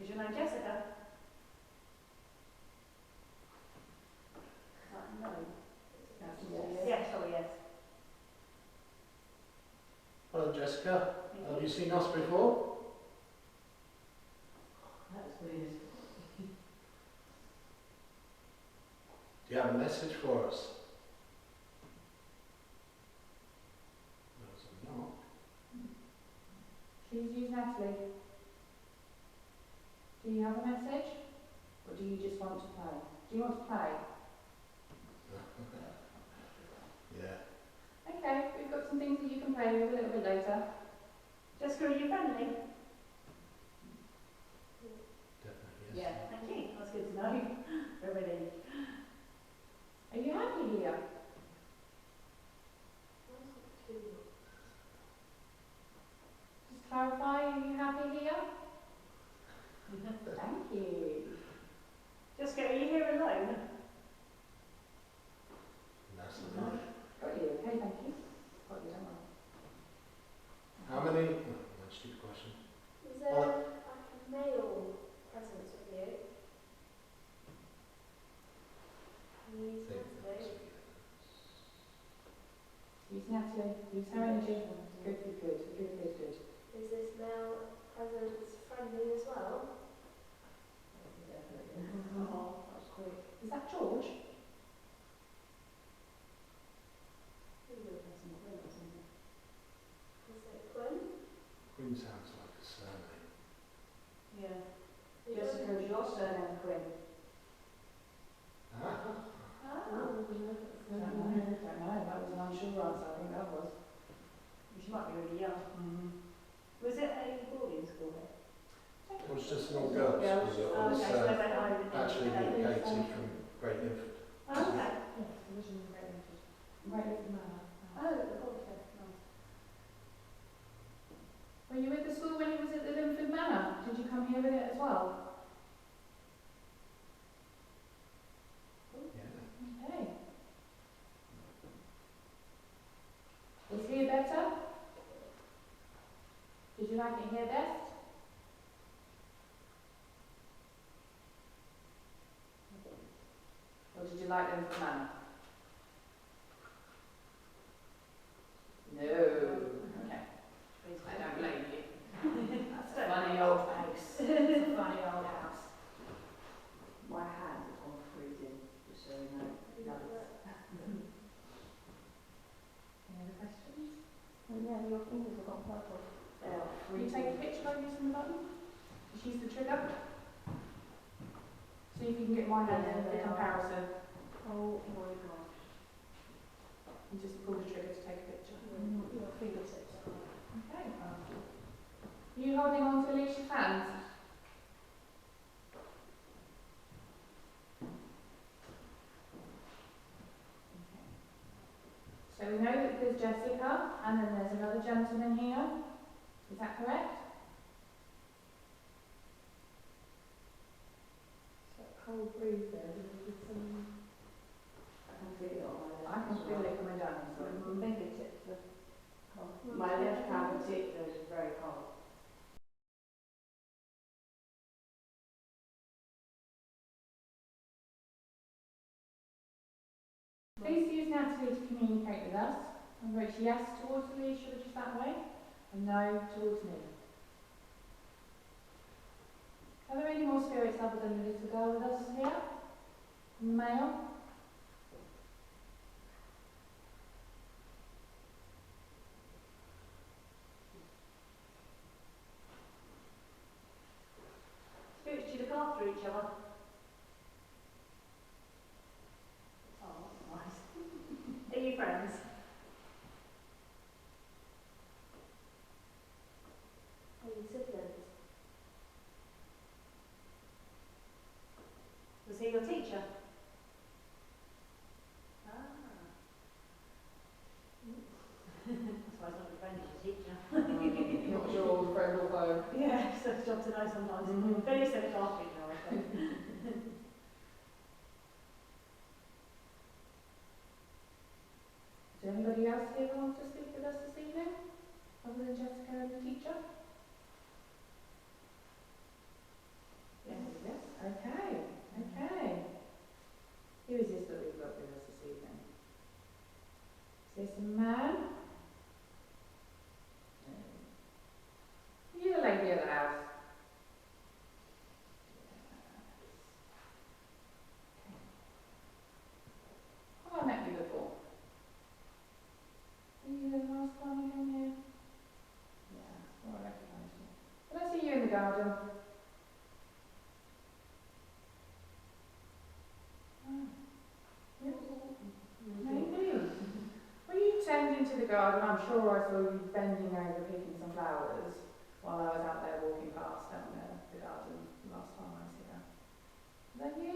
Is your name Jessica? No. Yes. Yes, sorry, yes. Hello Jessica, Thank have you. you seen us before? That was weird. Do you have a message for us? No, not. Please use Natalie. Do you have a message? Or do you just want to play? Do you want to play? Yeah. Okay, we've got some things that you can play with a little bit later. Jessica, are you friendly? Definitely, yes. Yeah, thank you. That's good to know. We're ready. Are you happy here? Just clarify, are you happy here? Thank you. Jessica, are you here alone? That's No. enough. Got you, okay, thank you. Got you, don't worry. How many? Oh, that's a stupid question. Is there like a male presence with you? Can you use Natalie? Use Natalie, use her energy. Good, good, good, good, good, good. Is this male presence friendly as well? Definitely. Oh, that was quick. Is that George? Is it Quinn? Queen sounds like a surname. Yeah. Jessica, is your surname Quinn? Ah. Don't know, that was an unsure answer, I think that was. She might be really young. Was it a boarding school here? It was just an all girls. Yeah, It was, Oh, okay, so they went home and actually then- Katie from Great Infant. Oh, okay. Yes, originally Great Linford. Great Linford Manor. Oh, okay. Nice. Were you with the school when it was at the Linford Manor? Did you come here with it as well? Yeah. Okay. Was here better? Did you like it here best? Or did you like Linford Manor? No. Okay. I don't blame you. That's a funny old house. It's a funny old house. My hand is on freezing, just so you know. Any other questions? Oh yeah, your fingers have gone purple. They are Can you freezing. take a picture by using the button? Just use the trigger. See if you can get my hand in for comparison. Oh my gosh. You just pull the trigger to take a picture. Your fingertips are Okay. Are you holding on to Alicia's hands? So we know that there's Jessica and then there's another gentleman here. Is that correct? cold breeze there. Just some... I can feel it on my left. I can feel it coming down. So My fingertips are cold. My left hand particularly is very cold. please use Natalie to communicate with us. And vote yes towards Alicia, which is that way, and no towards me. Are there any more spirits other than the little girl with us here? And the male? Spirits, do you look after each other? Oh, that's nice. Are you friends? Are you siblings? Was he your teacher? Ah. That's why he's not your friend, he's your teacher. Not sure all the friend or foe. Yeah, so it's a job to know sometimes. They used to look after each other, I think. Is there anybody else here who wants to speak with us this evening? Other than Jessica and the teacher? the garden? Maybe. Were you tending to the garden? I'm sure I saw you bending over picking some flowers while I was out there walking past down there, the garden, last time I was here. Is that you?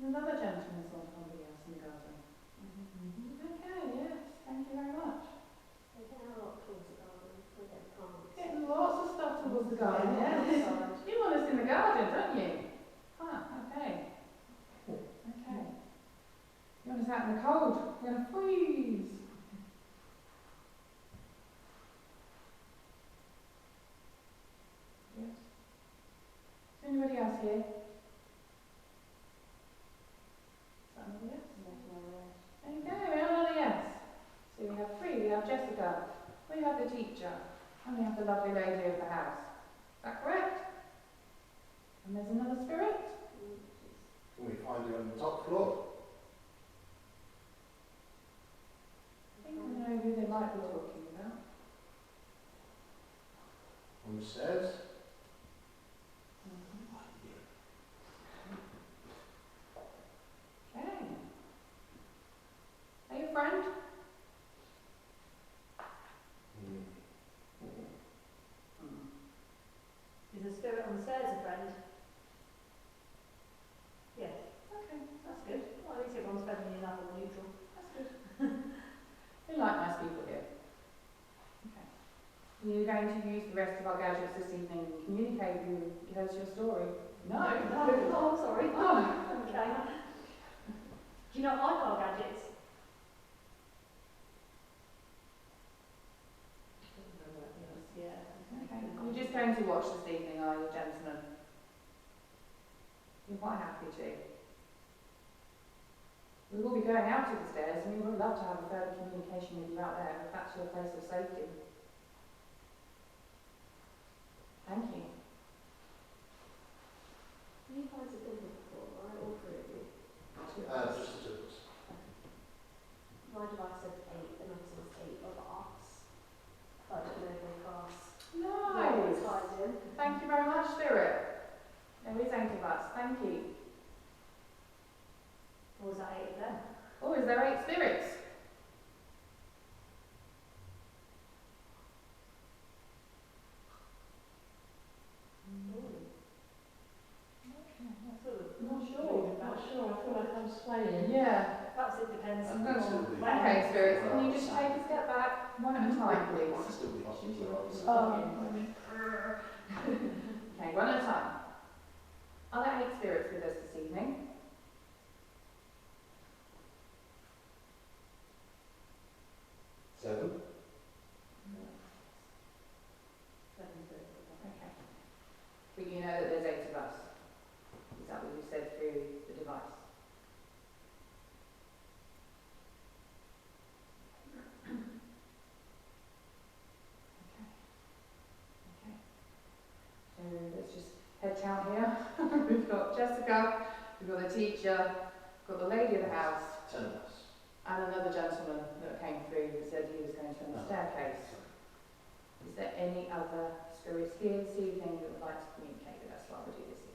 Another gentleman saw somebody else in the garden. Okay, yes, thank you very much. We're getting a lot towards the garden. We're getting plants. Getting lots of stuff towards the garden, yes. You want us in the garden, don't you? Ah, okay. Okay. You want us out in the cold? We're going to freeze. Yes. Is there anybody else here? Is that anybody else? There you go, we have another yes. So we have three. We have Jessica, we have the teacher, and we have the lovely lady of the house. Is that correct? And there's another spirit? Can we find you on the top floor? I think we know who they might be talking about. On the stairs? Okay. Are you a friend? Is the spirit on the stairs a friend? Yes. Okay, That's good. Well, at least everyone's friendly enough or neutral. that's good. We like nice people here. Okay. You're going to use the rest of our gadgets this evening and communicate with give us your story? No. Oh, sorry. Oh. Okay. Do you not like our gadgets? Yeah. Okay. You're just going to watch this evening, are you, gentlemen? You're quite happy to. We will be going out to the stairs and we would love to have a further communication with you out there if that's your place of safety. Thank you. You guys have been here before, right? All three of you. Just the two of us. My device said 8, and obviously it's 8 of us. But I don't know if they class. Nice. Ties in. Thank you very much, Spirit. There is 8 of us. Thank you. Or was that 8 of them? Oh, is there 8 spirits? Not sure. I feel like I'm swaying. Yeah. Perhaps it depends I'm on going to be- when. Okay, spirits, can you just take a step back one at a time, Might please? still be hospitalised. Okay, one at a time. Are there 8 spirits with us this evening? Seven? Okay. But you know that there's 8 of us. Is that what you said through the device? Okay. So let's just head count here. We've got Jessica, we've got the teacher, we've got the lady of the house, 10 of us. and another gentleman that came through that said he was going to on the staircase. Is there any other spirits here this evening that would like to communicate with us while we do this evening?